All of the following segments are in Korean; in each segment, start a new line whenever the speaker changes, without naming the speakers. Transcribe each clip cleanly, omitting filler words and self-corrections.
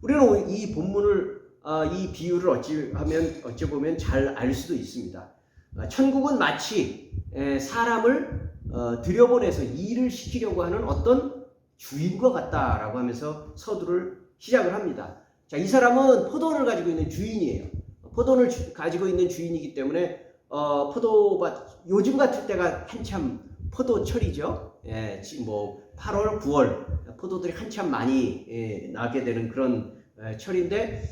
우리는 이 본문을 이 비유를 어찌 보면 잘 알 수도 있습니다. 천국은 마치 사람을 들여보내서 일을 시키려고 하는 어떤 주인과 같다라고 하면서 서두를 시작을 합니다. 자, 이 사람은 포도원을 가지고 있는 주인이에요. 포도원을 가지고 있는 주인이기 때문에 포도밭, 요즘 같을 때가 한참 포도철이죠. 뭐 8월, 9월 포도들이 한참 많이 나게 되는 그런 철인데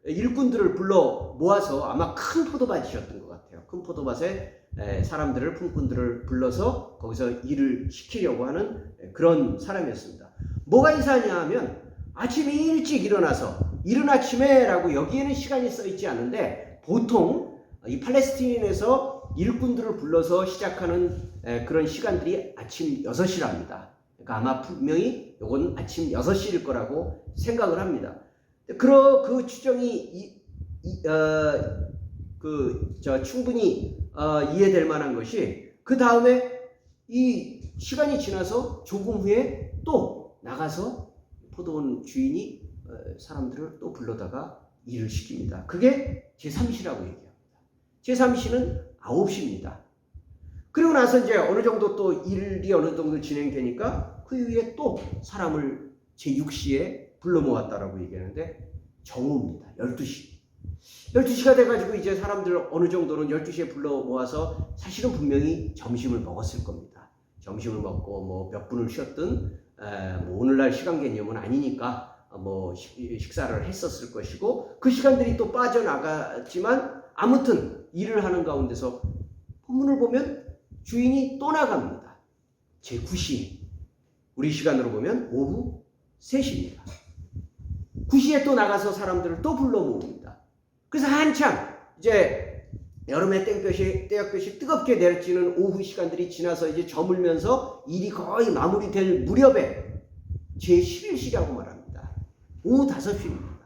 일꾼들을 불러 모아서 아마 큰 포도밭이었던 것 같아요. 큰 포도밭에 사람들을, 품꾼들을 불러서 거기서 일을 시키려고 하는 그런 사람이었습니다. 뭐가 이상하냐 하면 아침에 일찍 일어나서 이른 아침에라고 여기에는 시간이 써 있지 않은데 보통 이 팔레스타인에서 일꾼들을 불러서 시작하는 그런 시간들이 아침 6시랍니다. 그러니까 아마 분명히 이건 아침 6시일 거라고 생각을 합니다. 그 추정이 충분히 이해될 만한 것이 그 다음에 이 시간이 지나서 조금 후에 또 나가서 포도원 주인이 사람들을 또 불러다가 일을 시킵니다. 그게 제3시라고 얘기합니다. 제3시는 9시입니다. 그리고 나서 이제 어느 정도 또 일이 어느 정도 진행되니까 그 이후에 또 사람을 제6시에 불러 모았다라고 얘기하는데 정오입니다. 12시. 12시가 돼가지고 이제 사람들 어느 정도는 12시에 불러 모아서 사실은 분명히 점심을 먹었을 겁니다. 점심을 먹고 뭐 몇 분을 쉬었든 뭐 오늘날 시간 개념은 아니니까 뭐 식사를 했었을 것이고 그 시간들이 또 빠져나갔지만 아무튼 일을 하는 가운데서 본문을 보면 주인이 또 나갑니다. 제9시. 우리 시간으로 보면 오후 3시입니다. 9시에 또 나가서 사람들을 또 불러 모읍니다. 그래서 한참 이제 여름의 땡볕이 뜨겁게 내리쬐는 오후 시간들이 지나서 이제 저물면서 일이 거의 마무리될 무렵에 제11시라고 말합니다. 오후 5시입니다.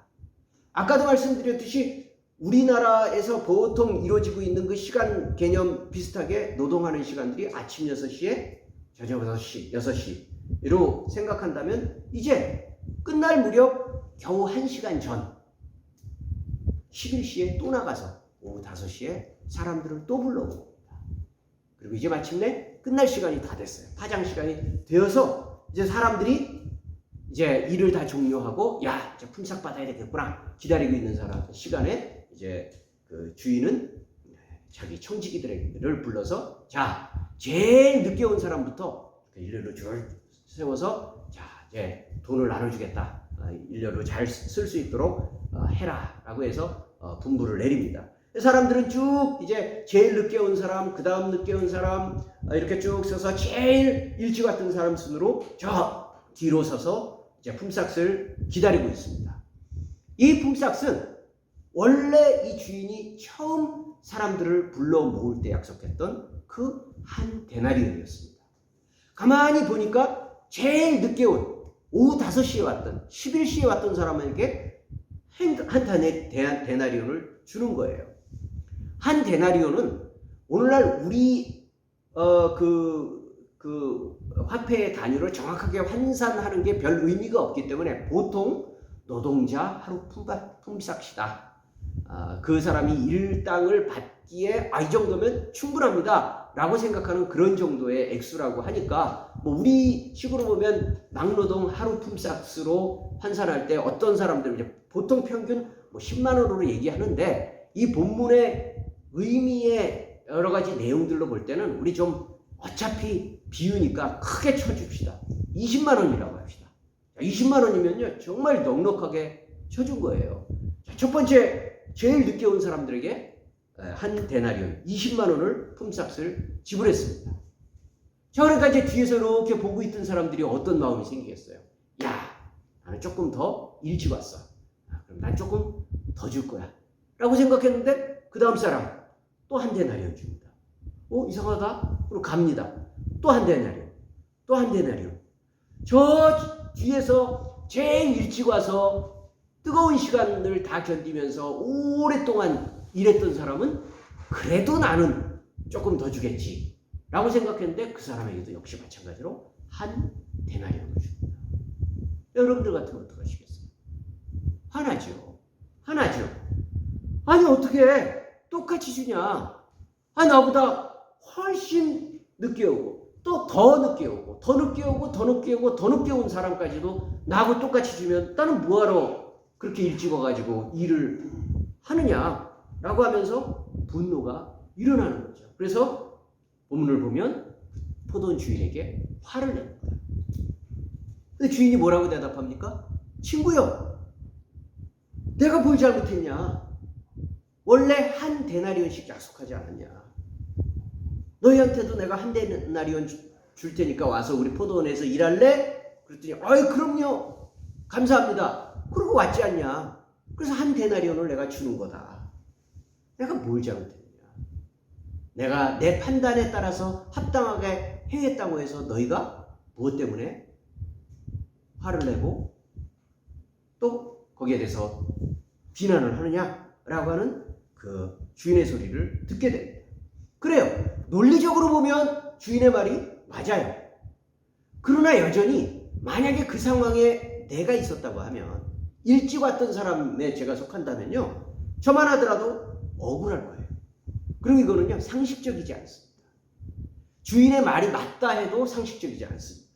아까도 말씀드렸듯이 우리나라에서 보통 이루어지고 있는 그 시간 개념 비슷하게 노동하는 시간들이 아침 6시에 저녁 6시로 생각한다면 이제 끝날 무렵 겨우 1시간 전 11시에 또 나가서 오후 5시에 사람들을 또 불러봅니다. 그리고 이제 마침내 끝날 시간이 다 됐어요. 파장 시간이 되어서 이제 사람들이 이제 일을 다 종료하고 야, 이제 품삯 받아야 되겠구나 기다리고 있는 시간에 이제 그 주인은 자기 청지기들을 불러서 자, 제일 늦게 온 사람부터 일렬로 줄을 세워서 자, 이제 돈을 나눠주겠다. 일렬로 잘 쓸 수 있도록 해라 라고 해서 분부를 내립니다. 사람들은 쭉 이제 제일 늦게 온 사람, 그 다음 늦게 온 사람 이렇게 쭉 서서 제일 일찍 왔던 사람 순으로 저 뒤로 서서 이제 품삯을 기다리고 있습니다. 이 품삯은 원래 이 주인이 처음 사람들을 불러 모을 때 약속했던 그 한 데나리온이었습니다. 가만히 보니까 제일 늦게 온 오후 5시에 왔던 11시에 왔던 사람에게 한 데나리온을 주는 거예요. 한 데나리온은 오늘날 우리 그 화폐의 단위를 정확하게 환산하는 게 별 의미가 없기 때문에 보통 노동자 하루 품삯이다. 그 사람이 일당을 받기에 이 정도면 충분합니다 라고 생각하는 그런 정도의 액수라고 하니까 뭐 우리 식으로 보면 막노동 하루 품삯으로 환산할 때 어떤 사람들은 이제 보통 평균 뭐 10만 원으로 얘기하는데 이 본문의 의미의 여러 가지 내용들로 볼 때는 우리 좀 어차피 비유니까 크게 쳐줍시다. 20만 원이라고 합시다. 20만 원이면요 정말 넉넉하게 쳐준 거예요. 첫 번째 제일 늦게 온 사람들에게 한 데나리온 20만 원을 품삯을 지불했습니다. 자, 그러니까 이제 뒤에서 이렇게 보고 있던 사람들이 어떤 마음이 생기겠어요? 야, 나는 조금 더 일찍 왔어. 그럼 난 조금 더 줄 거야. 라고 생각했는데 그 다음 사람 또 한 데나리온 줍니다. 이상하다? 그럼 갑니다. 또 한 데나리온. 또 한 데나리온. 저 뒤에서 제일 일찍 와서 뜨거운 시간을 다 견디면서 오랫동안 일했던 사람은 그래도 나는 조금 더 주겠지 라고 생각했는데 그 사람에게도 역시 마찬가지로 한 데나리온을 줍니다. 여러분들 같으면 어떡하시겠어요? 어떻게 똑같이 주냐? 아, 나보다 훨씬 늦게 오고 또 더 늦게 오고 더 늦게 오고 더 늦게 오고 더 늦게 온 사람까지도 나하고 똑같이 주면 나는 뭐하러 그렇게 일찍 와가지고 일을 하느냐라고 하면서 분노가 일어나는 거죠. 그래서 본문을 보면 포도원 주인에게 화를 냅니다. 근데 주인이 뭐라고 대답합니까? 친구요, 내가 뭘 잘못했냐? 원래 한 데나리온씩 약속하지 않았냐? 너희한테도 내가 한 데나리온 줄 테니까 와서 우리 포도원에서 일할래? 그랬더니 어이 그럼요, 감사합니다. 그러고 왔지 않냐? 그래서 한 데나리온을 내가 주는 거다. 내가 뭘 잘못했냐? 내가 내 판단에 따라서 합당하게 행했다고 해서 너희가 무엇 때문에 화를 내고 또 거기에 대해서 비난을 하느냐라고 하는 그 주인의 소리를 듣게 됩니다. 그래요. 논리적으로 보면 주인의 말이 맞아요. 그러나 여전히 만약에 그 상황에 내가 있었다고 하면, 일찍 왔던 사람에 제가 속한다면요, 저만 하더라도 억울할 거예요. 그리고 이거는요, 상식적이지 않습니다. 주인의 말이 맞다 해도 상식적이지 않습니다.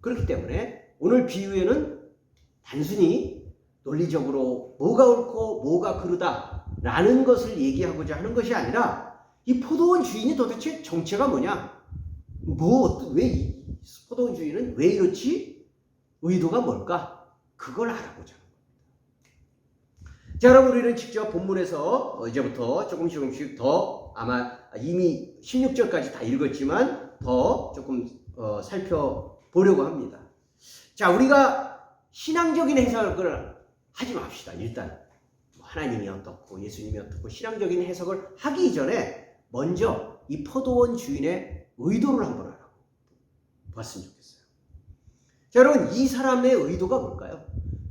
그렇기 때문에 오늘 비유에는 단순히 논리적으로 뭐가 옳고 뭐가 그르다라는 것을 얘기하고자 하는 것이 아니라, 이 포도원 주인이 도대체 정체가 뭐냐? 왜 이 포도원 주인은 왜 이렇지? 의도가 뭘까? 그걸 알아보자. 자, 여러분, 우리는 직접 본문에서 이제부터 조금씩 더, 아마 이미 16절까지 다 읽었지만 더 조금 살펴보려고 합니다. 자, 우리가 신앙적인 해석을 하지 맙시다. 일단 하나님이 어떻고 예수님이 어떻고 신앙적인 해석을 하기 이전에 먼저 이 포도원 주인의 의도를 한번 알아봤으면 좋겠어요. 자, 여러분, 이 사람의 의도가 뭘까요?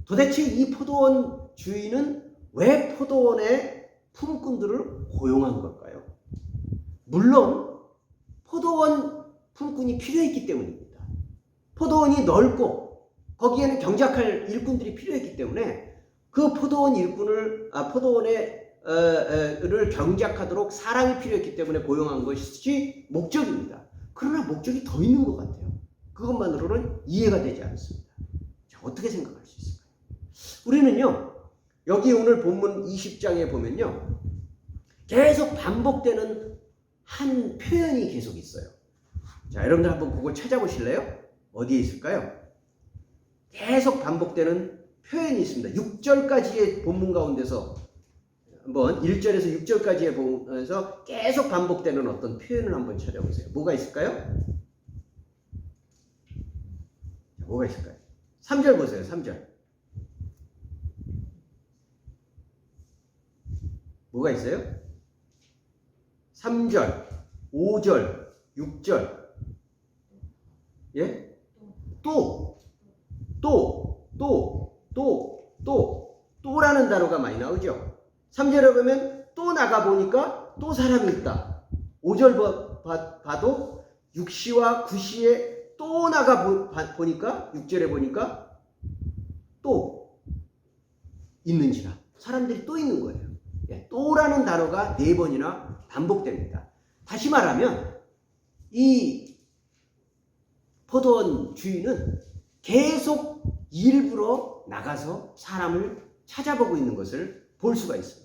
도대체 이 포도원 주인은 왜 포도원의 품꾼들을 고용한 걸까요? 물론 포도원 품꾼이 필요했기 때문입니다. 포도원이 넓고 거기에는 경작할 일꾼들이 필요했기 때문에 그 포도원 일꾼을 포도원을 경작하도록 사람이 필요했기 때문에 고용한 것이 목적입니다. 그러나 목적이 더 있는 것 같아요. 그것만으로는 이해가 되지 않습니다. 자, 어떻게 생각할 수 있을까요? 우리는요, 여기 오늘 본문 20장에 보면요, 계속 반복되는 한 표현이 계속 있어요. 자, 여러분들 한번 그거 찾아보실래요? 어디에 있을까요? 계속 반복되는 표현이 있습니다. 6절까지의 본문 가운데서 한번 1절에서 6절까지의 본문에서 계속 반복되는 어떤 표현을 한번 찾아보세요. 뭐가 있을까요? 뭐가 있을까요? 3절 보세요. 3절. 뭐가 있어요? 3절, 5절, 6절. 예? 또라는 단어가 많이 나오죠. 3절에 보면 또 나가보니까 또 사람이 있다. 5절 봐도 6시와 9시에 또 나가보니까 6절에 보니까 또 있는지라. 사람들이 또 있는 거예요. 또라는 단어가 4번이나 반복됩니다. 다시 말하면 이 포도원 주인은 계속 일부러 나가서 사람을 찾아보고 있는 것을 볼 수가 있습니다.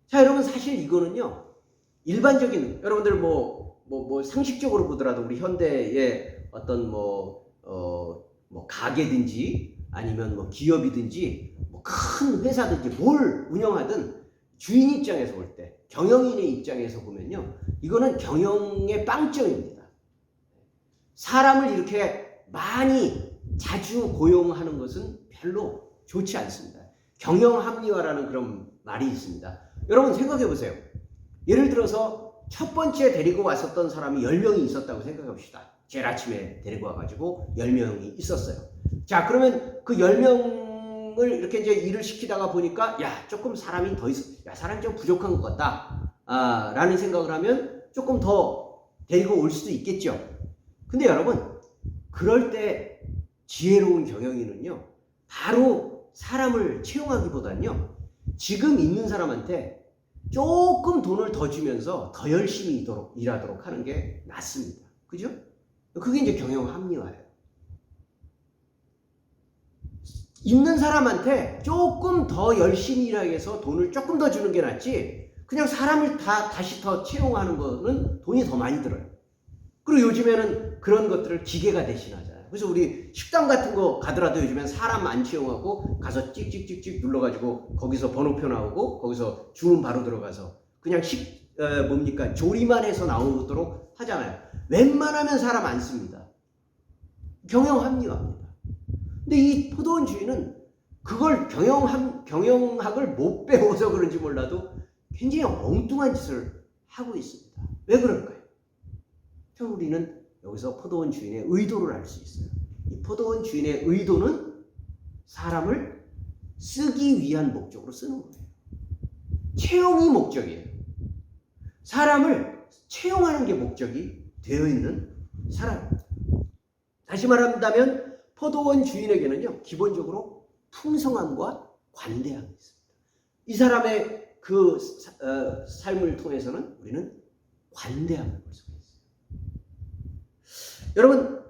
자, 여러분, 사실 이거는요, 일반적인, 여러분들 상식적으로 보더라도 우리 현대의 어떤 가게든지 아니면 기업이든지 큰 회사든지 뭘 운영하든 주인 입장에서 볼 때, 경영인의 입장에서 보면요, 이거는 경영의 빵점입니다. 사람을 이렇게 많이 자주 고용하는 것은 별로 좋지 않습니다. 경영 합리화라는 그런 말이 있습니다. 여러분 생각해 보세요. 예를 들어서 첫 번째 데리고 왔었던 사람이 10명이 있었다고 생각해 봅시다. 제일 아침에 데리고 와가지고 10명이 있었어요. 자, 그러면 그 10명을 이렇게 이제 일을 시키다가 보니까, 조금 사람이 더 있어. 사람이 좀 부족한 것 같다. 라는 생각을 하면 조금 더 데리고 올 수도 있겠죠. 근데 여러분, 그럴 때 지혜로운 경영인은요, 바로 사람을 채용하기보다는요, 지금 있는 사람한테 조금 돈을 더 주면서 더 열심히 일하도록 하는 게 낫습니다. 그죠? 그게 이제 경영 합리화예요. 있는 사람한테 조금 더 열심히 일하게 해서 돈을 조금 더 주는 게 낫지, 그냥 사람을 다시 더 채용하는 거는 돈이 더 많이 들어요. 그리고 요즘에는 그런 것들을 기계가 대신하잖아요. 그래서 우리 식당 같은 거 가더라도 요즘엔 사람 안 채용하고 가서 찍찍찍찍 눌러가지고 거기서 번호표 나오고 거기서 주문 바로 들어가서 그냥 조리만 해서 나오도록 하잖아요. 웬만하면 사람 안 씁니다. 경영 합리화입니다. 근데 이 포도원 주인은 그걸 경영학을 못 배워서 그런지 몰라도 굉장히 엉뚱한 짓을 하고 있습니다. 왜 그럴까요? 우리는 여기서 포도원 주인의 의도를 알 수 있어요. 이 포도원 주인의 의도는 사람을 쓰기 위한 목적으로 쓰는 거예요. 채용이 목적이에요. 사람을 채용하는 게 목적이 되어 있는 사람입니다. 다시 말한다면 포도원 주인에게는요, 기본적으로 풍성함과 관대함이 있습니다. 이 사람의 그 삶을 통해서는 우리는 관대함을 볼 수가 있어요. 여러분,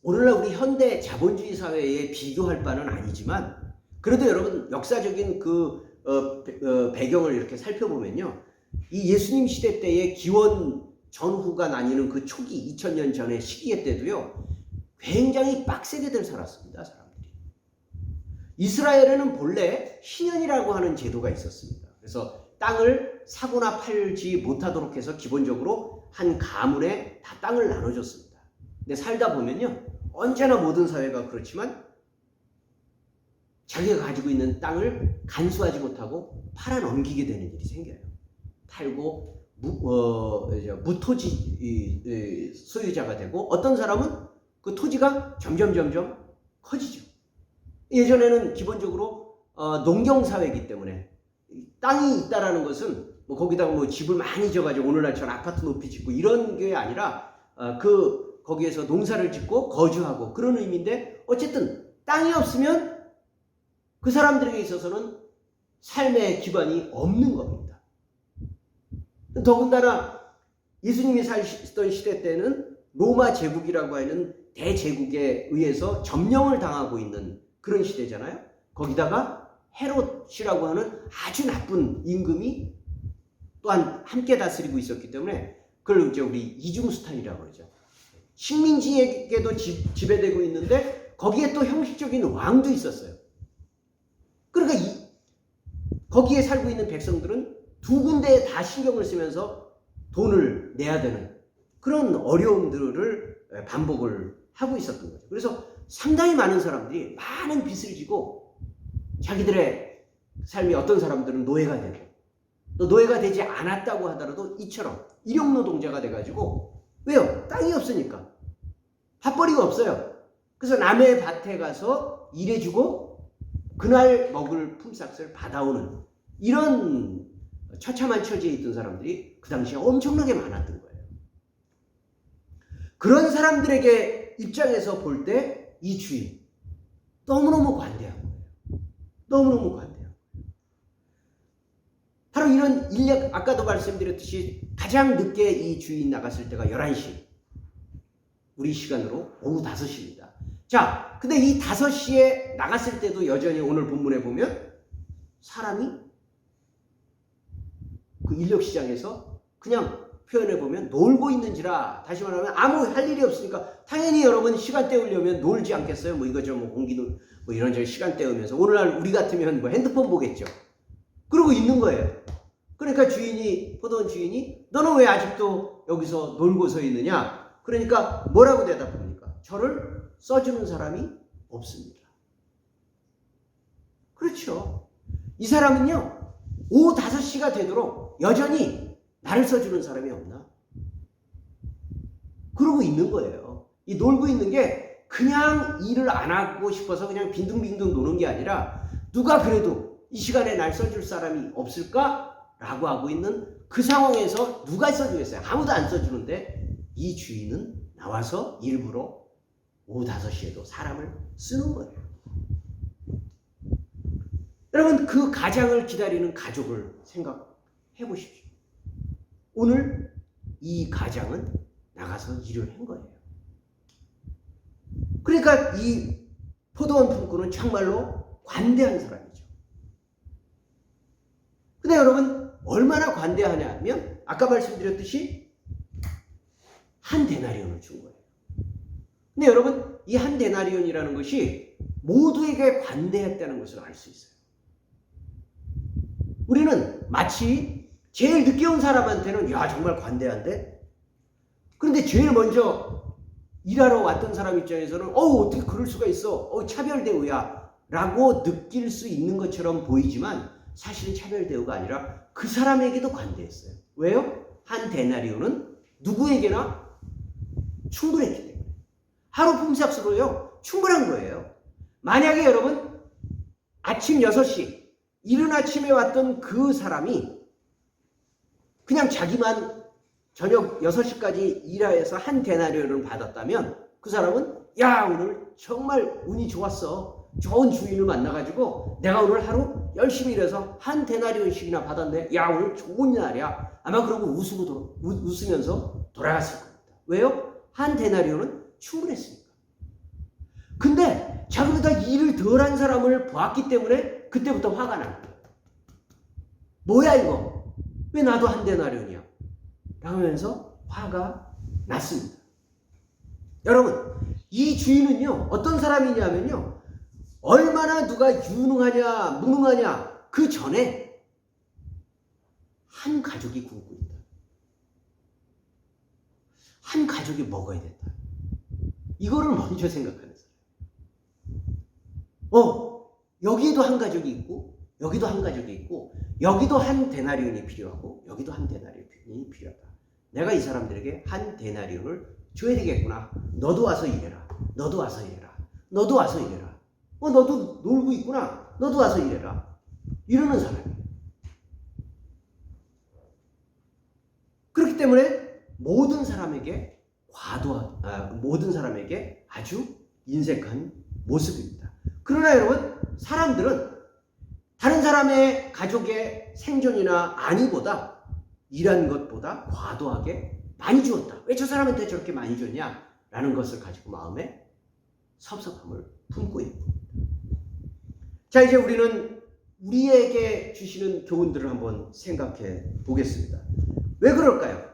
오늘날 우리 현대 자본주의 사회에 비교할 바는 아니지만, 그래도 여러분 역사적인 배경을 이렇게 살펴보면요, 이 예수님 시대 때의 기원 전후가 나뉘는 그 초기 2000년 전의 시기에 때도요, 굉장히 빡세게들 살았습니다, 사람들이. 이스라엘에는 본래 희년이라고 하는 제도가 있었습니다. 그래서 땅을 사거나 팔지 못하도록 해서 기본적으로 한 가문에 다 땅을 나눠줬습니다. 근데 살다 보면요, 언제나 모든 사회가 그렇지만 자기가 가지고 있는 땅을 간수하지 못하고 팔아 넘기게 되는 일이 생겨요. 팔고 무토지 소유자가 되고, 어떤 사람은 그 토지가 점점 커지죠. 예전에는 기본적으로 농경사회이기 때문에 땅이 있다라는 것은 거기다가 집을 많이 지어가지고 오늘날처럼 아파트 높이 짓고 이런 게 아니라 거기에서 농사를 짓고 거주하고 그런 의미인데, 어쨌든 땅이 없으면 그 사람들에게 있어서는 삶의 기반이 없는 겁니다. 더군다나 예수님이 살던 시대 때는 로마 제국이라고 하는 대제국에 의해서 점령을 당하고 있는 그런 시대잖아요. 거기다가 헤롯이라고 하는 아주 나쁜 임금이 또한 함께 다스리고 있었기 때문에 그걸 이제 우리 이중스탄이라고 그러죠. 식민지에게도 지배되고 있는데 거기에 또 형식적인 왕도 있었어요. 그러니까 거기에 살고 있는 백성들은 두 군데에 다 신경을 쓰면서 돈을 내야 되는 그런 어려움들을 반복을 하고 있었던 거죠. 그래서 상당히 많은 사람들이 많은 빚을 지고 자기들의 삶이, 어떤 사람들은 노예가 되고, 또 노예가 되지 않았다고 하더라도 이처럼 일용노동자가 돼가지고, 왜요? 땅이 없으니까. 밥벌이가 없어요. 그래서 남의 밭에 가서 일해주고 그날 먹을 품삯을 받아오는 이런 처참한 처지에 있던 사람들이 그 당시에 엄청나게 많았던 거예요. 그런 사람들에게 입장에서 볼 때 이 주인 너무너무 관대한 거예요. 너무너무 관대한 거예요. 바로 이런 인력, 아까도 말씀드렸듯이 가장 늦게 이 주인 나갔을 때가 11시. 우리 시간으로 오후 5시입니다. 자, 근데 이 5시에 나갔을 때도 여전히 오늘 본문에 보면 사람이 그 인력시장에서 그냥 표현해 보면 놀고 있는지라, 다시 말하면 아무 할 일이 없으니까 당연히 여러분 시간 때우려면 놀지 않겠어요? 이거죠. 공기놀 이런저런 시간 때우면서 오늘날 우리 같으면 핸드폰 보겠죠. 그러고 있는 거예요. 그러니까 포도원 주인이 너는 왜 아직도 여기서 놀고 서 있느냐? 그러니까 뭐라고 대답합니까? 저를 써주는 사람이 없습니다. 그렇죠. 이 사람은요, 오후 5시가 되도록 여전히 나를 써주는 사람이 없나? 그러고 있는 거예요. 이 놀고 있는 게 그냥 일을 안 하고 싶어서 그냥 빈둥빈둥 노는 게 아니라, 누가 그래도 이 시간에 날 써줄 사람이 없을까라고 하고 있는 그 상황에서 누가 써주겠어요? 아무도 안 써주는데 이 주인은 나와서 일부러 오후 5시에도 사람을 쓰는 거예요. 여러분 그 가장을 기다리는 가족을 생각해 보십시오. 오늘 이 가장은 나가서 일을 한 거예요. 그러니까 이 포도원 품꾼은 정말로 관대한 사람이죠. 근데 여러분 얼마나 관대하냐면 아까 말씀드렸듯이 한 데나리온을 준 거예요. 근데 여러분 이 한 데나리온이라는 것이 모두에게 관대했다는 것을 알 수 있어요. 우리는 마치 제일 늦게 온 사람한테는 야 정말 관대한데, 그런데 제일 먼저 일하러 왔던 사람 입장에서는 어떻게 그럴 수가 있어, 차별 대우야 라고 느낄 수 있는 것처럼 보이지만 사실은 차별 대우가 아니라 그 사람에게도 관대했어요. 왜요? 한 데나리온은 누구에게나 충분했기 때문에. 하루 품삯으로요 충분한 거예요. 만약에 여러분 아침 6시 이른 아침에 왔던 그 사람이 그냥 자기만 저녁 6시까지 일해서 한 데나리온을 받았다면 그 사람은 야 오늘 정말 운이 좋았어, 좋은 주인을 만나가지고 내가 오늘 하루 열심히 일해서 한 데나리온씩이나 받았네, 야 오늘 좋은 날이야, 아마 그러고 웃으면서 돌아갔을 겁니다. 왜요? 한 데나리온은 충분했으니까. 근데 자기보다 일을 덜한 사람을 보았기 때문에 그때부터 화가 난 거예요. 뭐야 이거, 왜 나도 한 데나리온이야 라면서 화가 났습니다. 여러분 이 주인은요 어떤 사람이냐면요, 얼마나 누가 유능하냐 무능하냐 그 전에 한 가족이 굶고 있다, 한 가족이 먹어야 된다, 이거를 먼저 생각하는 사람. 여기도 한 가족이 있고 여기도 한 가족이 있고 여기도 한 데나리온이 필요하고 여기도 한 데나리온이 필요하다. 내가 이 사람들에게 한 데나리온을 줘야 되겠구나. 너도 와서 일해라. 너도 와서 일해라. 너도 와서 일해라. 너도 놀고 있구나. 너도 와서 일해라. 이러는 사람이에요. 그렇기 때문에 모든 사람에게 모든 사람에게 아주 인색한 모습입니다. 그러나 여러분 사람들은 다른 사람의 가족의 생존이나 안위보다 일한 것보다 과도하게 많이 주었다. 왜 저 사람한테 저렇게 많이 줬냐? 라는 것을 가지고 마음에 섭섭함을 품고 있는 겁니다. 자, 이제 우리는 우리에게 주시는 교훈들을 한번 생각해 보겠습니다. 왜 그럴까요?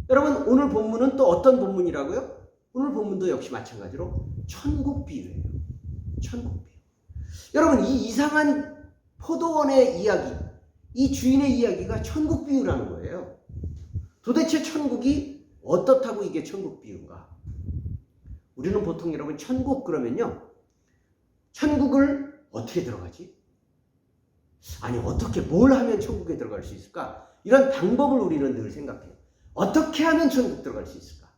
여러분 오늘 본문은 또 어떤 본문이라고요? 오늘 본문도 역시 마찬가지로 천국 비유예요. 천국 비유. 여러분 이 이상한 포도원의 이야기, 이 주인의 이야기가 천국 비유라는 거예요. 도대체 천국이 어떻다고 이게 천국 비유인가? 우리는 보통 여러분 천국 그러면요, 천국을 어떻게 들어가지? 아니 어떻게 뭘 하면 천국에 들어갈 수 있을까? 이런 방법을 우리는 늘 생각해요. 어떻게 하면 천국 들어갈 수 있을까?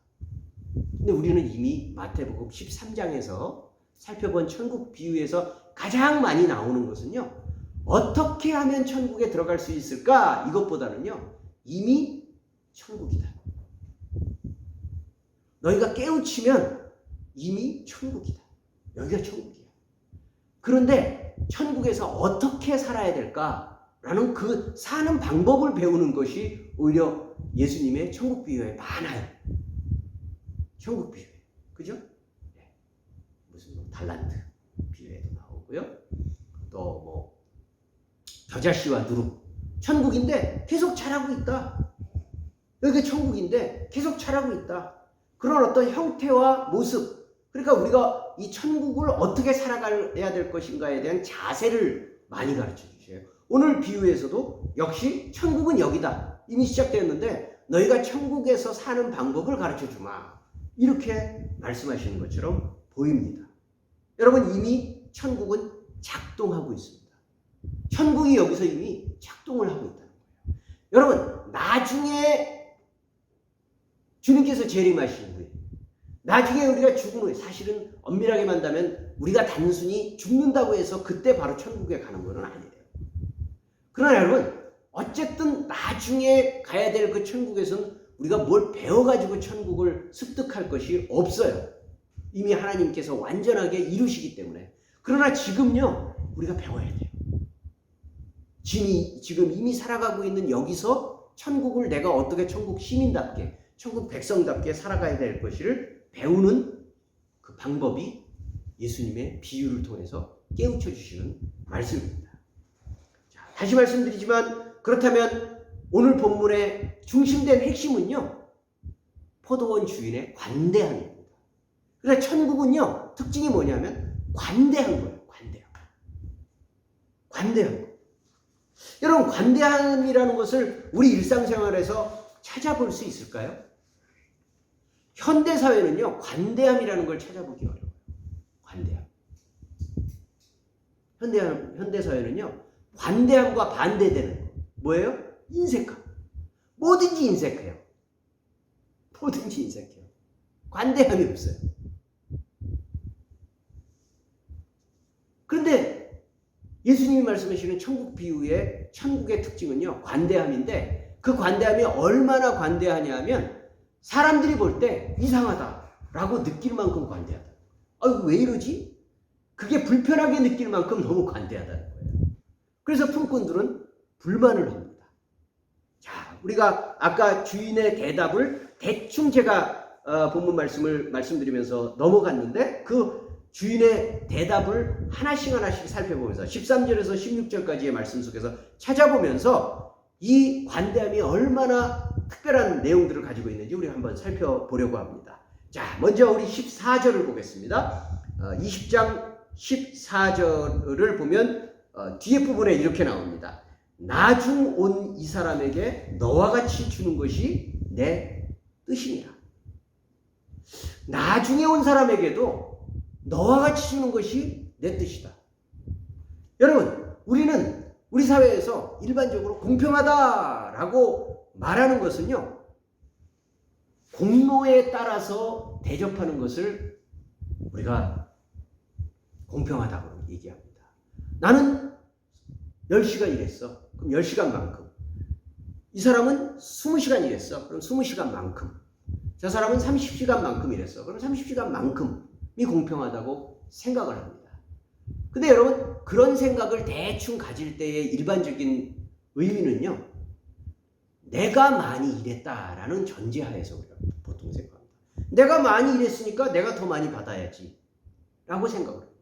근데 우리는 이미 마태복음 13장에서 살펴본 천국 비유에서 가장 많이 나오는 것은요, 어떻게 하면 천국에 들어갈 수 있을까? 이것보다는요, 이미 천국이다. 너희가 깨우치면 이미 천국이다. 여기가 천국이야. 그런데 천국에서 어떻게 살아야 될까라는 그 사는 방법을 배우는 것이 오히려 예수님의 천국 비유에 많아요. 천국 비유. 그죠? 네. 무슨 달란트 비유에도 나오고요. 또 겨자씨와 누룩. 천국인데 계속 자라고 있다. 여기가 천국인데 계속 자라고 있다. 그런 어떤 형태와 모습. 그러니까 우리가 이 천국을 어떻게 살아가야 될 것인가에 대한 자세를 많이 가르쳐 주세요. 오늘 비유에서도 역시 천국은 여기다. 이미 시작되었는데 너희가 천국에서 사는 방법을 가르쳐 주마. 이렇게 말씀하시는 것처럼 보입니다. 여러분 이미 천국은 작동하고 있습니다. 천국이 여기서 이미 작동을 하고 있다는 거예요. 여러분 나중에 주님께서 재림하신 후에, 나중에 우리가 죽은 후에, 사실은 엄밀하게 말한다면 우리가 단순히 죽는다고 해서 그때 바로 천국에 가는 건 아니에요. 그러나 여러분 어쨌든 나중에 가야 될 그 천국에서는 우리가 뭘 배워가지고 천국을 습득할 것이 없어요. 이미 하나님께서 완전하게 이루시기 때문에. 그러나 지금요 우리가 배워야 돼요. 지금 이미 살아가고 있는 여기서 천국을 내가 어떻게 천국 시민답게, 천국 백성답게 살아가야 될 것을 배우는 그 방법이 예수님의 비유를 통해서 깨우쳐 주시는 말씀입니다. 자, 다시 말씀드리지만 그렇다면 오늘 본문의 중심된 핵심은요, 포도원 주인의 관대함입니다. 그래서 천국은요, 특징이 뭐냐면 관대한 거예요. 관대한 거. 여러분, 관대함이라는 것을 우리 일상생활에서 찾아볼 수 있을까요? 현대사회는요, 관대함이라는 걸 찾아보기 어려워요. 관대함. 현대사회는요, 관대함과 반대되는 거. 뭐예요? 인색함. 뭐든지 인색해요. 뭐든지 인색해요. 관대함이 없어요. 그런데 예수님이 말씀하시는 천국 비유의 천국의 특징은요, 관대함인데 그 관대함이 얼마나 관대하냐 하면 사람들이 볼 때 이상하다라고 느낄 만큼 관대하다. 아유, 왜 이러지? 그게 불편하게 느낄 만큼 너무 관대하다는 거예요. 그래서 품꾼들은 불만을 합니다. 자, 우리가 아까 주인의 대답을 대충 제가 본문 말씀을 말씀드리면서 넘어갔는데 그 주인의 대답을 하나씩 살펴보면서 13절에서 16절까지의 말씀 속에서 찾아보면서 이 관대함이 얼마나 특별한 내용들을 가지고 있는지 우리 한번 살펴보려고 합니다. 자, 먼저 우리 14절을 보겠습니다. 20장 14절을 보면 뒤에 부분에 이렇게 나옵니다. 나중 온 이 사람에게 너와 같이 주는 것이 내 뜻이니라. 나중에 온 사람에게도 너와 같이 주는 것이 내 뜻이다. 여러분, 우리는 우리 사회에서 일반적으로 공평하다라고 말하는 것은요, 공로에 따라서 대접하는 것을 우리가 공평하다고 얘기합니다. 나는 10시간 일했어. 그럼 10시간만큼. 이 사람은 20시간 일했어. 그럼 20시간만큼. 저 사람은 30시간만큼 일했어. 그럼 30시간만큼이 공평하다고 생각을 합니다. 근데 여러분, 그런 생각을 대충 가질 때의 일반적인 의미는요, 내가 많이 일했다라는 전제하에서 우리가 보통 생각합니다. 내가 많이 일했으니까 내가 더 많이 받아야지 라고 생각을 합니다.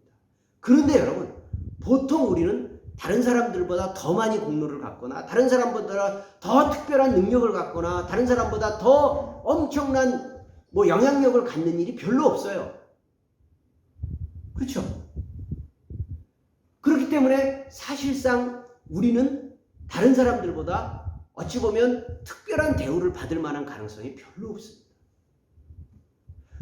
그런데 여러분, 보통 우리는 다른 사람들보다 더 많이 공로를 갖거나 다른 사람보다 더 특별한 능력을 갖거나 다른 사람보다 더 엄청난 영향력을 갖는 일이 별로 없어요. 그렇죠? 그렇기 때문에 사실상 우리는 다른 사람들보다 어찌 보면 특별한 대우를 받을 만한 가능성이 별로 없습니다.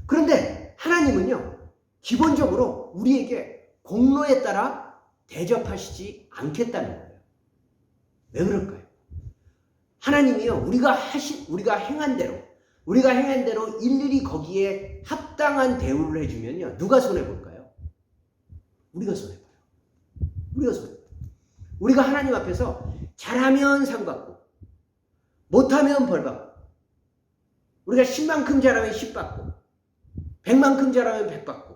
그런데 하나님은요, 기본적으로 우리에게 공로에 따라 대접하시지 않겠다는 거예요. 왜 그럴까요? 하나님이요, 우리가 행한 대로 일일이 거기에 합당한 대우를 해주면요, 누가 손해볼까요? 우리가 손해봐요. 우리가 하나님 앞에서 잘하면 상 받고 못하면 벌 받고, 우리가 10만큼 잘하면 10 받고 100만큼 잘하면 100 받고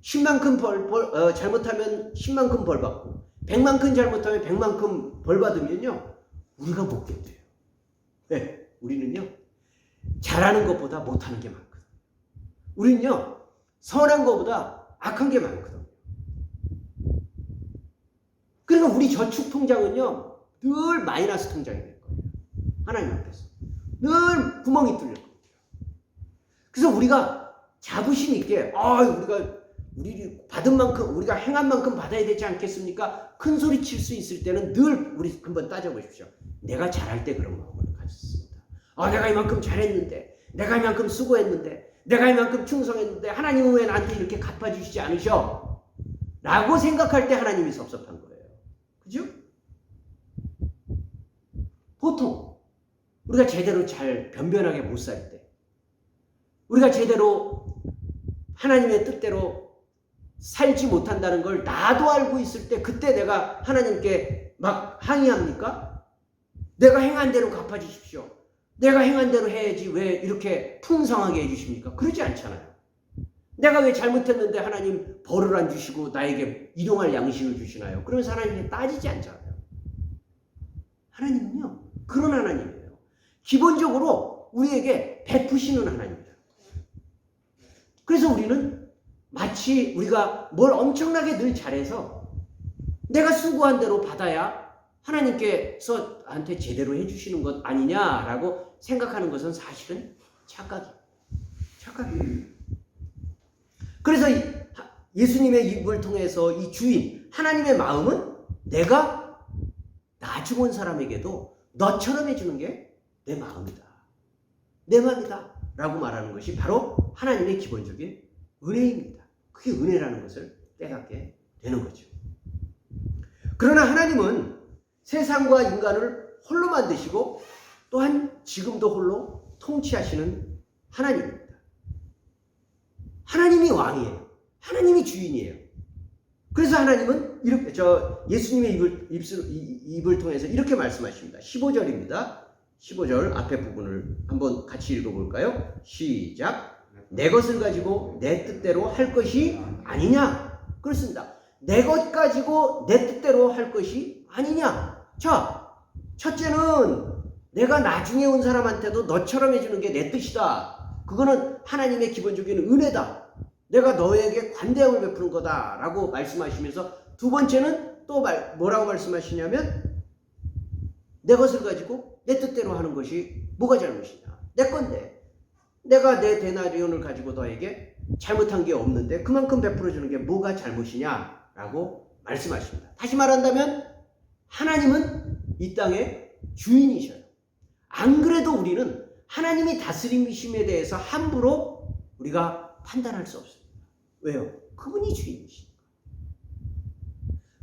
10만큼 잘못하면 10만큼 벌 받고 100만큼 잘못하면 100만큼 벌 받으면요, 우리가 못 견뎌요. 네, 우리는요, 잘하는 것보다 못하는 게 많거든요. 우리는요, 선한 것보다 악한 게 많거든요. 그러니까 우리 저축 통장은요, 늘 마이너스 통장이 될 거예요. 하나님 앞에서 늘 구멍이 뚫릴 겁니다. 그래서 우리가 자부심 있게 우리 받은 만큼, 우리가 행한 만큼 받아야 되지 않겠습니까? 큰 소리 칠 수 있을 때는 늘 우리 한번 따져보십시오. 내가 잘할 때 그런 마음을 가졌습니다. 내가 이만큼 잘했는데, 내가 이만큼 수고했는데, 내가 이만큼 충성했는데 하나님은 왜 나한테 이렇게 갚아주시지 않으셔? 라고 생각할 때 하나님이 섭섭한 거예요. 그죠? 보통 우리가 제대로 잘 변변하게 못 살 때, 우리가 제대로 하나님의 뜻대로 살지 못한다는 걸 나도 알고 있을 때, 그때 내가 하나님께 막 항의합니까? 내가 행한 대로 갚아주십시오. 내가 행한 대로 해야지 왜 이렇게 풍성하게 해주십니까? 그러지 않잖아요. 내가 왜 잘못했는데 하나님 벌을 안 주시고 나에게 일용할 양식을 주시나요? 그러면서 하나님께 따지지 않잖아요. 하나님은요, 그런 하나님이에요. 기본적으로 우리에게 베푸시는 하나님입니다. 그래서 우리는 마치 우리가 뭘 엄청나게 늘 잘해서 내가 수고한 대로 받아야 하나님께서 나한테 제대로 해주시는 것 아니냐라고 생각하는 것은 사실은 착각이에요. 그래서 예수님의 입을 통해서 이 주인, 하나님의 마음은 내가 나 죽은 사람에게도 너처럼 해주는 게 내 마음이다. 내 마음이다. 라고 말하는 것이 바로 하나님의 기본적인 은혜입니다. 그게 은혜라는 것을 깨닫게 되는 거죠. 그러나 하나님은 세상과 인간을 홀로 만드시고 또한 지금도 홀로 통치하시는 하나님입니다. 하나님이 왕이에요. 하나님이 주인이에요. 그래서 하나님은 이렇게 예수님의 입을 통해서 이렇게 말씀하십니다. 15절입니다. 15절 앞에 부분을 한번 같이 읽어볼까요? 시작. 내 것을 가지고 내 뜻대로 할 것이 아니냐? 그렇습니다. 내 것 가지고 내 뜻대로 할 것이 아니냐? 자, 첫째는 내가 나중에 온 사람한테도 너처럼 해주는 게 내 뜻이다. 그거는 하나님의 기본적인 은혜다. 내가 너에게 관대함을 베푸는 거다. 라고 말씀하시면서 두 번째는 또 뭐라고 말씀하시냐면 내 것을 가지고 내 뜻대로 하는 것이 뭐가 잘못이냐? 내 건데. 내가 내 데나리온을 가지고 너에게 잘못한 게 없는데 그만큼 베풀어주는 게 뭐가 잘못이냐? 라고 말씀하십니다. 다시 말한다면 하나님은 이 땅의 주인이셔요. 안 그래도 우리는 하나님이 다스림이심에 대해서 함부로 우리가 판단할 수 없습니다. 왜요? 그분이 주인이시니까.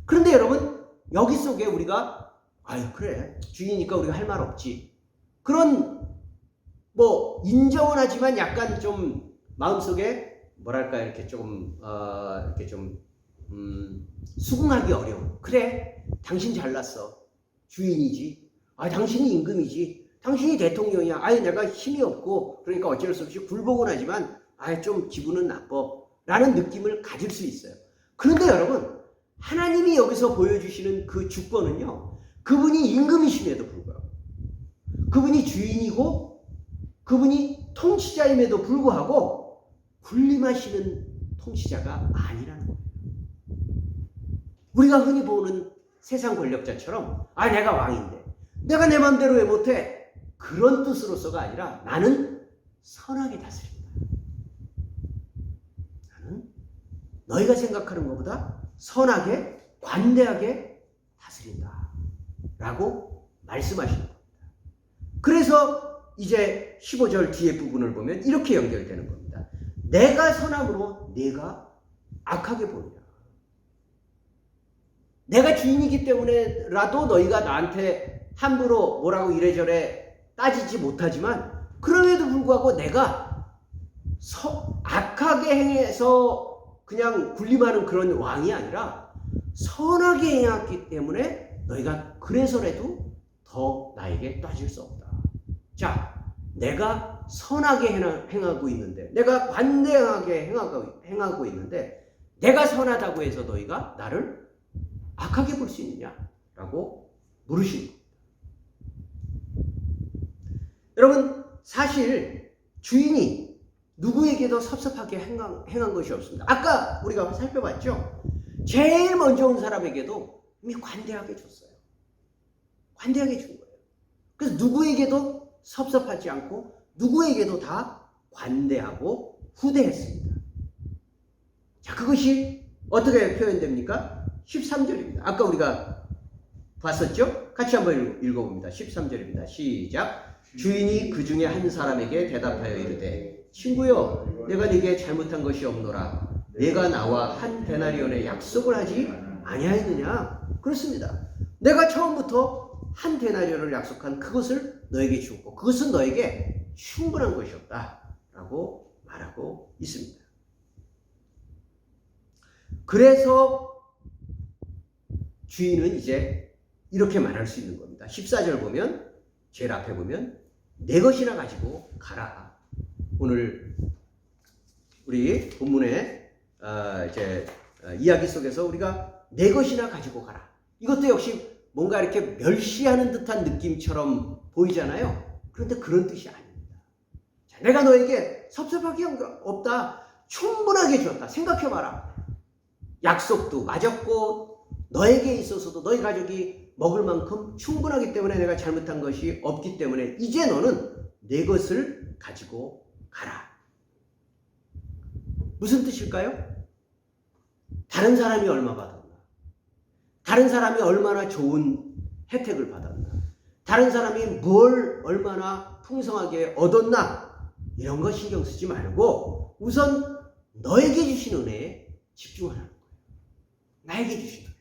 그런데 여러분, 여기 속에 우리가 아유 그래 주인이니까 우리가 할 말 없지, 그런 인정은 하지만 약간 좀 마음속에 뭐랄까 이렇게 조금 이렇게 좀 수긍하기 어려운, 그래 당신 잘났어, 주인이지, 당신이 임금이지, 당신이 대통령이야, 내가 힘이 없고 그러니까 어쩔 수 없이 굴복은 하지만 좀 기분은 나빠 라는 느낌을 가질 수 있어요. 그런데 여러분, 하나님이 여기서 보여주시는 그 주권은요, 그분이 임금이심에도 불구하고, 그분이 주인이고 그분이 통치자임에도 불구하고 군림하시는 통치자가 아니라는 거예요. 우리가 흔히 보는 세상 권력자처럼 내가 왕인데 내가 내 마음대로 왜 못해? 그런 뜻으로서가 아니라 나는 선하게 다스린다. 나는 너희가 생각하는 것보다 선하게 관대하게 다스린다 라고 말씀하시는 겁니다. 그래서 이제 15절 뒤에 부분을 보면 이렇게 연결되는 겁니다. 내가 선함으로 네가 악하게 보느냐. 내가 주인이기 때문에라도 너희가 나한테 함부로 뭐라고 이래저래 따지지 못하지만 그럼에도 불구하고 내가 악하게 행해서 그냥 군림하는 그런 왕이 아니라 선하게 행했기 때문에 너희가 그래서라도 더 나에게 따질 수 없다. 자, 내가 선하게 행하고 있는데, 내가 관대하게 행하고 있는데 내가 선하다고 해서 너희가 나를 악하게 볼 수 있느냐라고 물으신 겁니다. 여러분, 사실 주인이 누구에게도 섭섭하게 행한 것이 없습니다. 아까 우리가 살펴봤죠? 제일 먼저 온 사람에게도 이미 관대하게 줬어요. 관대하게 준 거예요. 그래서 누구에게도 섭섭하지 않고 누구에게도 다 관대하고 후대했습니다. 자, 그것이 어떻게 표현됩니까? 13절입니다. 아까 우리가 봤었죠? 같이 한번 읽어봅니다. 13절입니다. 시작. 주인이 그 중에 한 사람에게 대답하여 이르되 친구여, 내가 네게 잘못한 것이 없노라. 내가 나와 한 데나리온의 약속을 하지 아니하였느냐? 그렇습니다. 내가 처음부터 한 데나리온을 약속한 그것을 너에게 주었고 그것은 너에게 충분한 것이었다 라고 말하고 있습니다. 그래서 주인은 이제 이렇게 말할 수 있는 겁니다. 14절 보면, 제일 앞에 보면 내 것이나 가지고 가라. 오늘 우리 본문의 이제 이야기 속에서 우리가 내 것이나 가지고 가라. 이것도 역시 뭔가 이렇게 멸시하는 듯한 느낌처럼 보이잖아요. 그런데 그런 뜻이 아닙니다. 자, 내가 너에게 섭섭하게 한 거 없다. 충분하게 줬다. 생각해봐라. 약속도 맞았고 너에게 있어서도 너희 가족이 먹을 만큼 충분하기 때문에 내가 잘못한 것이 없기 때문에 이제 너는 내 것을 가지고 가라. 무슨 뜻일까요? 다른 사람이 얼마 받았나? 다른 사람이 얼마나 좋은 혜택을 받았나? 다른 사람이 뭘 얼마나 풍성하게 얻었나? 이런 거 신경 쓰지 말고 우선 너에게 주신 은혜에 집중하라는 거예요. 나에게 주신 은혜.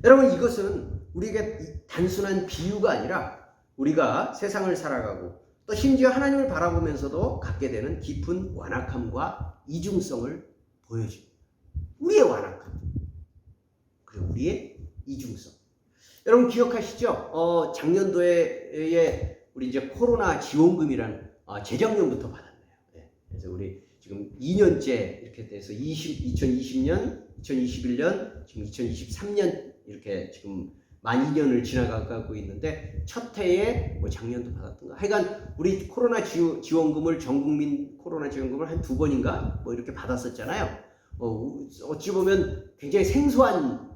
여러분, 이것은 우리에게 단순한 비유가 아니라 우리가 세상을 살아가고 또 심지어 하나님을 바라보면서도 갖게 되는 깊은 완악함과 이중성을 보여줍니다. 우리의 완악함 그리고 우리의 이중성. 여러분 기억하시죠? 작년도에 우리 이제 코로나 지원금이라는 재작년부터 받았네요. 네. 그래서 우리 지금 2년째 이렇게 돼서 2020년, 2021년, 지금 2023년 이렇게 지금 만 2년을 지나가고 있는데 첫 해에 뭐 작년도 받았던가 하여간 우리 코로나 지원금을 전국민 코로나 지원금을 한 2번인가 뭐 이렇게 받았었잖아요. 어찌 보면 굉장히 생소한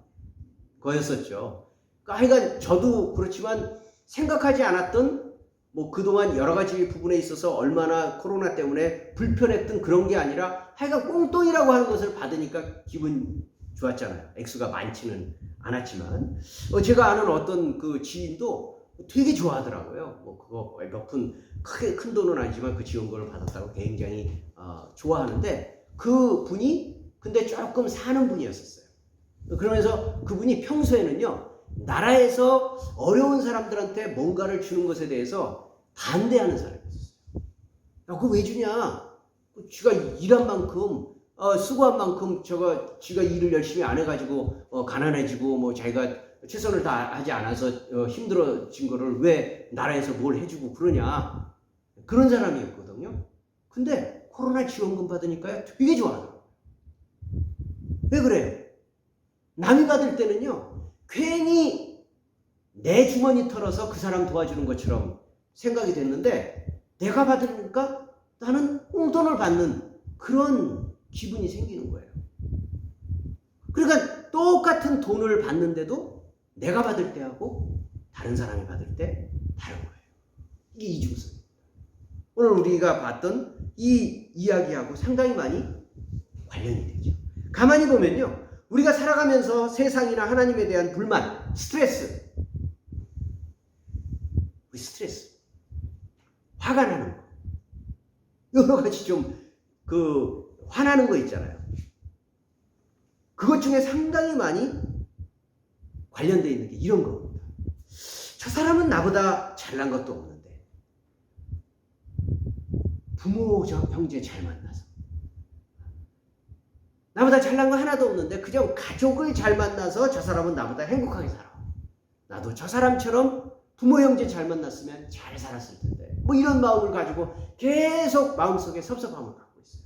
거였었죠. 그러니까 하여간 저도 그렇지만 생각하지 않았던 뭐 그동안 여러 가지 부분에 있어서 얼마나 코로나 때문에 불편했던 그런 게 아니라 하여간 꽁돈이라고 하는 것을 받으니까 기분 좋았잖아요. 액수가 많지는 않았지만 제가 아는 어떤 그 지인도 되게 좋아하더라고요. 뭐 그거 몇 푼 크게 큰 돈은 아니지만 그 지원금을 받았다고 굉장히 좋아하는데 그 분이 근데 조금 사는 분이었었어요. 그러면서 그분이 평소에는요 나라에서 어려운 사람들한테 뭔가를 주는 것에 대해서 반대하는 사람이었어요. 야, 그거 왜 주냐? 쥐가 일한 만큼 수고한 만큼 지가 일을 열심히 안 해가지고 가난해지고 뭐 자기가 최선을 다하지 않아서 힘들어진 거를 왜 나라에서 뭘 해주고 그러냐 그런 사람이었거든요. 근데 코로나 지원금 받으니까요 되게 좋아하더라고요. 왜 그래요? 남이 받을 때는요 괜히 내 주머니 털어서 그 사람 도와주는 것처럼 생각이 됐는데 내가 받으니까 나는 꽁돈을 받는 그런 기분이 생기는 거예요. 그러니까 똑같은 돈을 받는데도 내가 받을 때하고 다른 사람이 받을 때 다른 거예요. 이게 이중성입니다. 오늘 우리가 봤던 이 이야기하고 상당히 많이 관련이 되죠. 가만히 보면요. 우리가 살아가면서 세상이나 하나님에 대한 불만, 스트레스, 화가 나는 거, 여러 가지 좀 화나는 거 있잖아요. 그것 중에 상당히 많이 관련되어 있는 게 이런 겁니다. 저 사람은 나보다 잘난 것도 없는데 부모 형제 잘 만나서 나보다 잘난 거 하나도 없는데 그저 가족을 잘 만나서 저 사람은 나보다 행복하게 살아. 나도 저 사람처럼 부모 형제 잘 만났으면 잘 살았을 텐데 뭐 이런 마음을 가지고 계속 마음속에 섭섭함을 갖고 있어요.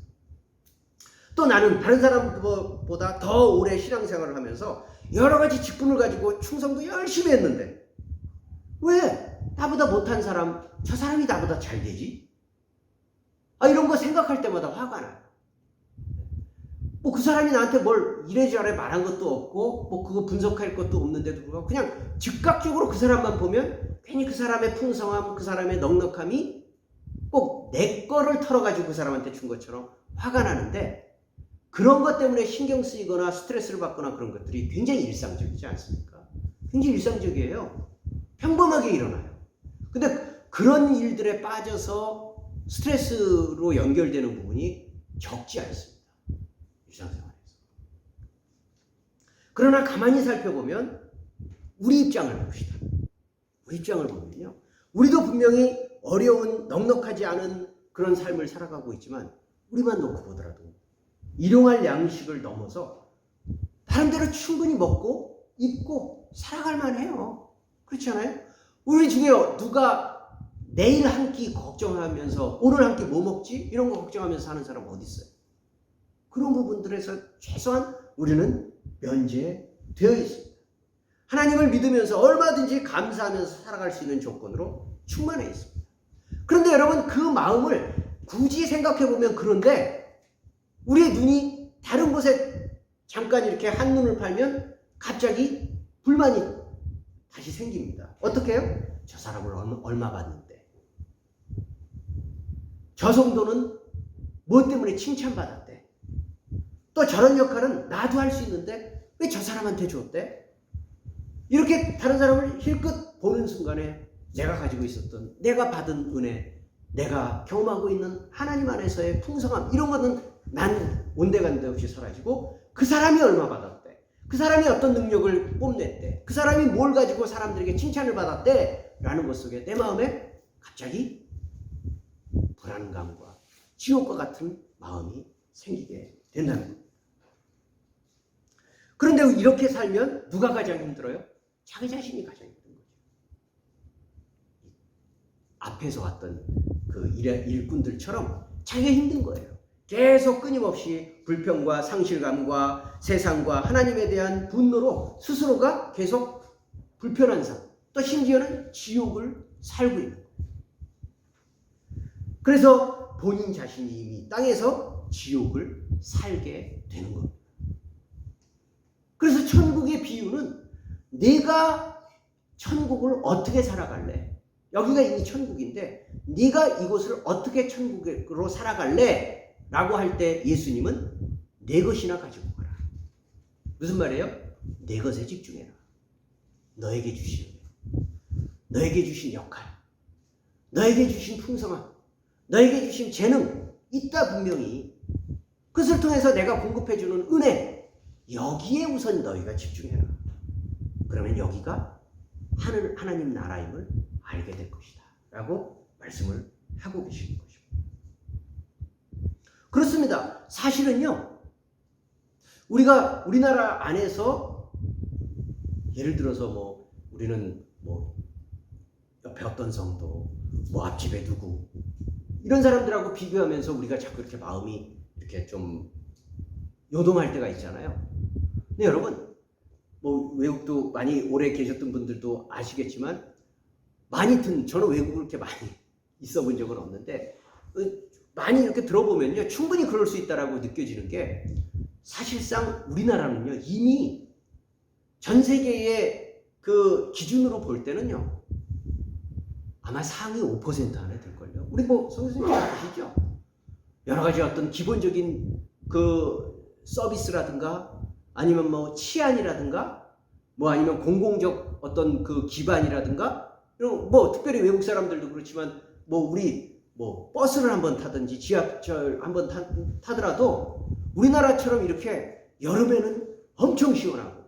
또 나는 다른 사람보다 더 오래 신앙생활을 하면서 여러 가지 직분을 가지고 충성도 열심히 했는데 왜 나보다 못한 사람 저 사람이 나보다 잘 되지? 이런 거 생각할 때마다 화가 나요. 뭐 그 사람이 나한테 뭘 이래저래 말한 것도 없고 뭐 그거 분석할 것도 없는데도 불구하고 그냥 즉각적으로 그 사람만 보면 괜히 그 사람의 풍성함, 그 사람의 넉넉함이 꼭 내 거를 털어가지고 그 사람한테 준 것처럼 화가 나는데 그런 것 때문에 신경 쓰이거나 스트레스를 받거나 그런 것들이 굉장히 일상적이지 않습니까? 굉장히 일상적이에요. 평범하게 일어나요. 근데 그런 일들에 빠져서 스트레스로 연결되는 부분이 적지 않습니다. 일상생활에서. 그러나 가만히 살펴보면 우리 입장을 봅시다. 우리 입장을 보면요. 우리도 분명히 어려운 넉넉하지 않은 그런 삶을 살아가고 있지만 우리만 놓고 보더라도 일용할 양식을 넘어서 나름대로 충분히 먹고 입고 살아갈 만해요. 그렇지 않아요? 우리 중에 누가 내일 한 끼 걱정하면서 오늘 한 끼 뭐 먹지? 이런 거 걱정하면서 사는 사람 어디 있어요? 그런 부분들에서 최소한 우리는 면제되어 있습니다. 하나님을 믿으면서 얼마든지 감사하면서 살아갈 수 있는 조건으로 충만해 있습니다. 그런데 여러분, 그 마음을 굳이 생각해 보면 그런데 우리의 눈이 다른 곳에 잠깐 이렇게 한눈을 팔면 갑자기 불만이 다시 생깁니다. 어떻게 해요? 저 사람을 얼마 받는데, 저 정도는 뭐 때문에 칭찬받았대, 또 저런 역할은 나도 할 수 있는데 왜 저 사람한테 줬대? 이렇게 다른 사람을 힐끗 보는 순간에 내가 가지고 있었던, 내가 받은 은혜, 내가 경험하고 있는 하나님 안에서의 풍성함, 이런 거는 난 온데간데 없이 사라지고, 그 사람이 얼마 받았대, 그 사람이 어떤 능력을 뽐냈대, 그 사람이 뭘 가지고 사람들에게 칭찬을 받았대 라는 것 속에 내 마음에 갑자기 불안감과 지옥과 같은 마음이 생기게 된다는 겁니다. 그런데 이렇게 살면 누가 가장 힘들어요? 자기 자신이 가장 힘든 거죠. 앞에서 왔던 그 일꾼들처럼 자기가 힘든 거예요. 계속 끊임없이 불평과 상실감과 세상과 하나님에 대한 분노로 스스로가 계속 불편한 삶, 또 심지어는 지옥을 살고 있는 거예요. 그래서 본인 자신이 이미 땅에서 지옥을 살게 되는 겁니다. 그래서 천국의 비유는 내가 천국을 어떻게 살아갈래? 여기가 이미 천국인데 네가 이곳을 어떻게 천국으로 살아갈래? 라고 할 때 예수님은 내 것이나 가지고 가라. 무슨 말이에요? 내 것에 집중해라. 너에게 주신 은혜, 너에게 주신 역할, 너에게 주신 풍성함, 너에게 주신 재능 있다 분명히. 그것을 통해서 내가 공급해주는 은혜, 여기에 우선 너희가 집중해라. 그러면 여기가 하나님 나라임을 알게 될 것이다 라고 말씀을 하고 계시는 것입니다. 그렇습니다. 사실은요, 우리나라 안에서 예를 들어서 우리는 옆에 어떤 성도, 앞집에 누구, 이런 사람들하고 비교하면서 우리가 자꾸 이렇게 마음이 이렇게 좀 요동할 때가 있잖아요. 근데 여러분, 외국도 많이 오래 계셨던 분들도 아시겠지만, 저는 외국을 그렇게 많이 있어 본 적은 없는데, 많이 이렇게 들어보면요, 충분히 그럴 수 있다라고 느껴지는 게, 사실상 우리나라는요, 이미 전 세계의 그 기준으로 볼 때는요, 아마 상위 5% 안에 들걸요. 우리 선생님 아시죠? 여러 가지 어떤 기본적인 그 서비스라든가, 아니면 치안이라든가, 아니면 공공적 어떤 그 기반이라든가, 특별히 외국 사람들도 그렇지만, 우리 버스를 한번 타든지 지하철 한번 타더라도 우리나라처럼 이렇게 여름에는 엄청 시원하고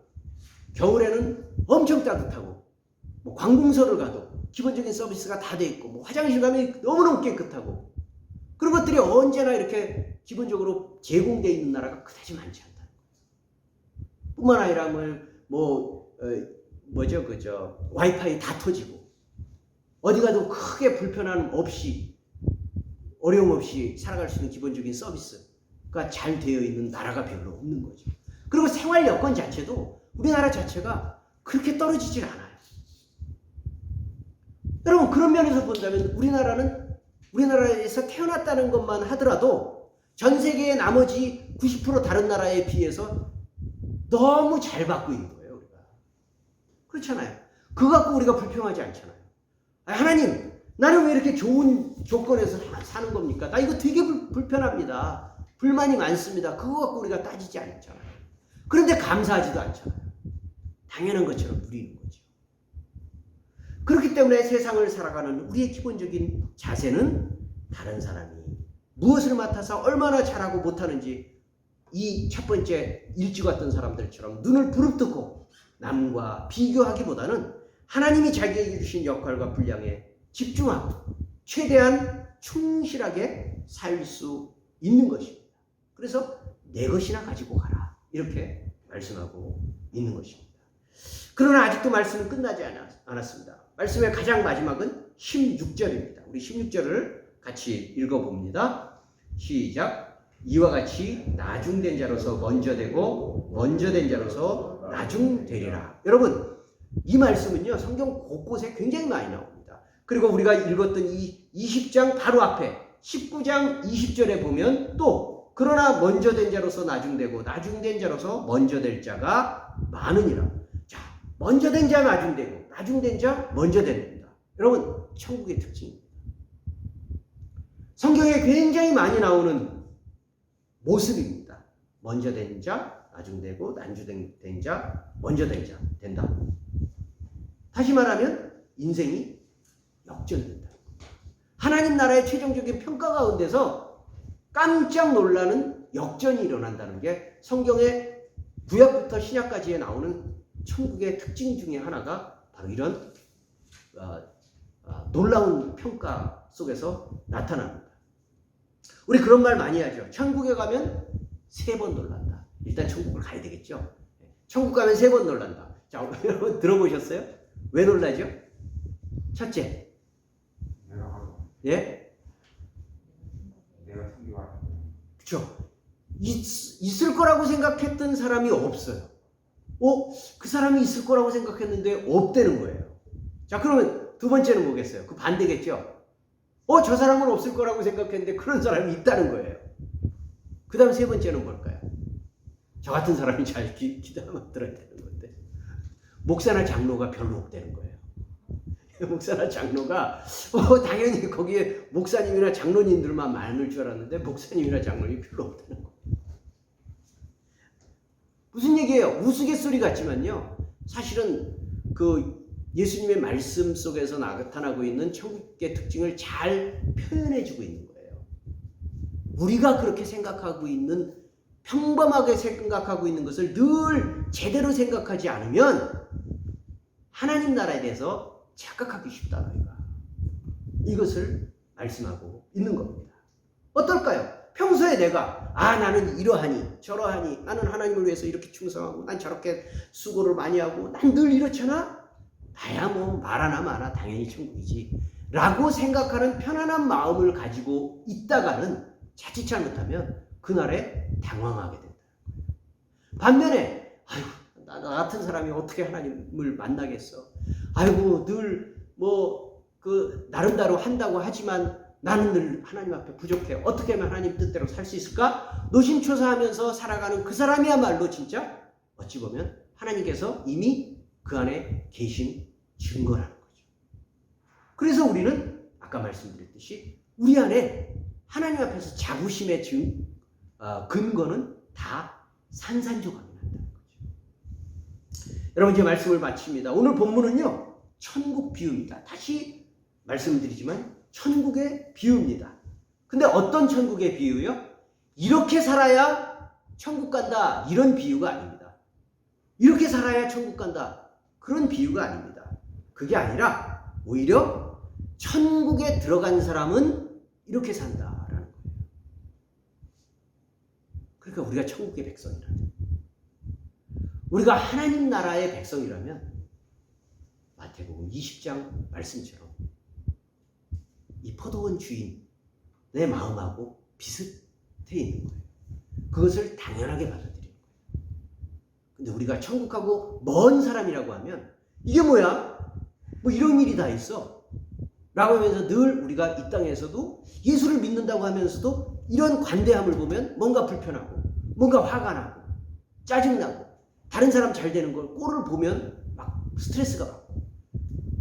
겨울에는 엄청 따뜻하고, 관공서를 가도 기본적인 서비스가 다 돼 있고, 화장실 가면 너무너무 깨끗하고, 그런 것들이 언제나 이렇게 기본적으로 제공되어 있는 나라가 그다지 많지 않다. 뿐만 아니라 와이파이 다 터지고, 어디 가도 크게 불편함 없이, 어려움 없이 살아갈 수 있는 기본적인 서비스가 잘 되어 있는 나라가 별로 없는 거죠. 그리고 생활 여건 자체도 우리나라 자체가 그렇게 떨어지질 않아요. 여러분, 그런 면에서 본다면 우리나라에서 태어났다는 것만 하더라도 전 세계의 나머지 90% 다른 나라에 비해서 너무 잘 받고 있는 거예요, 우리가. 그렇잖아요. 그거 갖고 우리가 불평하지 않잖아요. 하나님, 나는 왜 이렇게 좋은 조건에서 사는 겁니까? 나 이거 되게 불편합니다. 불만이 많습니다. 그거 갖고 우리가 따지지 않잖아요. 그런데 감사하지도 않잖아요. 당연한 것처럼 누리는 거죠. 그렇기 때문에 세상을 살아가는 우리의 기본적인 자세는 다른 사람이 무엇을 맡아서 얼마나 잘하고 못하는지, 이 첫 번째 일찍 왔던 사람들처럼 눈을 부릅뜨고 남과 비교하기보다는 하나님이 자기에게 주신 역할과 분량에 집중하고 최대한 충실하게 살 수 있는 것입니다. 그래서 내 것이나 가지고 가라, 이렇게 말씀하고 있는 것입니다. 그러나 아직도 말씀은 끝나지 않았습니다. 말씀의 가장 마지막은 16절입니다. 우리 16절을 같이 읽어봅니다. 시작. 이와 같이 나중된 자로서 먼저 되고 먼저 된 자로서 나중되리라. 여러분, 이 말씀은요, 성경 곳곳에 굉장히 많이 나옵니다. 그리고 우리가 읽었던 이 20장 바로 앞에 19장 20절에 보면 또 그러나 먼저 된 자로서 나중되고 나중된 자로서 먼저 될 자가 많으니라. 자, 먼저 된 자 나중되고 나중된 자 먼저 됩니다. 여러분, 천국의 특징입니다. 성경에 굉장히 많이 나오는 모습입니다. 먼저 된 자, 나중되고 나중된 자, 먼저 된 자 된다. 다시 말하면 인생이 역전된다. 하나님 나라의 최종적인 평가 가운데서 깜짝 놀라는 역전이 일어난다는 게 성경의 구약부터 신약까지에 나오는 천국의 특징 중에 하나가 바로 이런 놀라운 평가 속에서 나타납니다. 우리 그런 말 많이 하죠. 천국에 가면 3번 놀란다. 일단 천국을 가야 되겠죠. 천국 가면 3번 놀란다. 자, 여러분 들어보셨어요? 왜 놀라죠? 첫째, 예?
내가 생겨와.
그렇죠. 있을 거라고 생각했던 사람이 없어요. 그 사람이 있을 거라고 생각했는데 없다는 거예요. 자, 그러면 두 번째는 뭐겠어요? 그 반대겠죠. 저 사람은 없을 거라고 생각했는데 그런 사람이 있다는 거예요. 그 다음 세 번째는 뭘까요? 저 같은 사람이 잘 기도하면 들어야 되는 건데, 목사나 장로가 별로 없다는 거예요. 목사나 장로가 당연히 거기에 목사님이나 장로님들만 많을 줄 알았는데 목사님이나 장로님이 별로 없다는 거예요. 무슨 얘기예요? 우스갯소리 같지만요, 사실은 그 예수님의 말씀 속에서 나타나고 있는 천국의 특징을 잘 표현해주고 있는 거예요. 우리가 그렇게 생각하고 있는, 평범하게 생각하고 있는 것을 늘 제대로 생각하지 않으면 하나님 나라에 대해서 착각하기 쉽다. 이것을 말씀하고 있는 겁니다. 어떨까요? 평소에 내가 나는 이러하니 저러하니, 나는 하나님을 위해서 이렇게 충성하고 난 저렇게 수고를 많이 하고 난 늘 이렇잖아? 나야 뭐 말하나 마나 당연히 천국이지 라고 생각하는 편안한 마음을 가지고 있다가는 자칫 잘못하면 그날에 당황하게 된다. 반면에 나 같은 사람이 어떻게 하나님을 만나겠어? 아이고 늘 나름대로 한다고 하지만 나는 늘 하나님 앞에 부족해. 어떻게 하면 하나님 뜻대로 살 수 있을까? 노심초사하면서 살아가는 그 사람이야말로 진짜 어찌 보면 하나님께서 이미 그 안에 계신 증거라는 거죠. 그래서 우리는 아까 말씀드렸듯이 우리 안에 하나님 앞에서 자부심의 근거는 다 산산조각이 난다는 거죠. 여러분, 이제 말씀을 마칩니다. 오늘 본문은요, 천국 비유입니다. 다시 말씀드리지만 천국의 비유입니다. 근데 어떤 천국의 비유요? 이렇게 살아야 천국 간다, 이런 비유가 아닙니다. 이렇게 살아야 천국 간다, 그런 비유가 아닙니다. 그게 아니라 오히려 천국에 들어간 사람은 이렇게 산다라는 거예요. 그러니까 우리가 천국의 백성이라면, 우리가 하나님 나라의 백성이라면 마태복음 20장 말씀처럼 이 포도원 주인 내 마음하고 비슷해 있는 거예요. 그것을 당연하게 받아들이는 거예요. 근데 우리가 천국하고 먼 사람이라고 하면 이게 뭐야? 뭐 이런 일이 다 있어 라고 하면서 늘 우리가 이 땅에서도 예수를 믿는다고 하면서도 이런 관대함을 보면 뭔가 불편하고 뭔가 화가 나고 짜증나고 다른 사람 잘 되는 꼴을 보면 막 스트레스가 받고,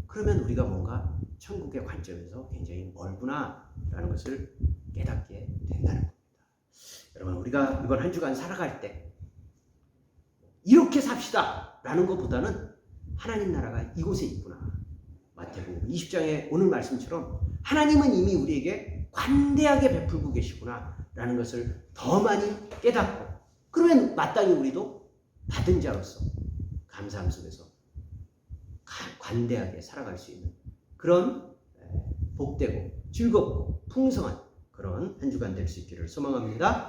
그러면 우리가 뭔가 천국의 관점에서 굉장히 멀구나 라는 것을 깨닫게 된다는 겁니다. 여러분, 우리가 이번 한 주간 살아갈 때 이렇게 삽시다 라는 것보다는 하나님 나라가 이곳에 있구나, 마태복음 20장의 오늘 말씀처럼 하나님은 이미 우리에게 관대하게 베풀고 계시구나 라는 것을 더 많이 깨닫고, 그러면 마땅히 우리도 받은 자로서 감사함 속에서 관대하게 살아갈 수 있는 그런 복되고 즐겁고 풍성한 그런 한 주간 될 수 있기를 소망합니다.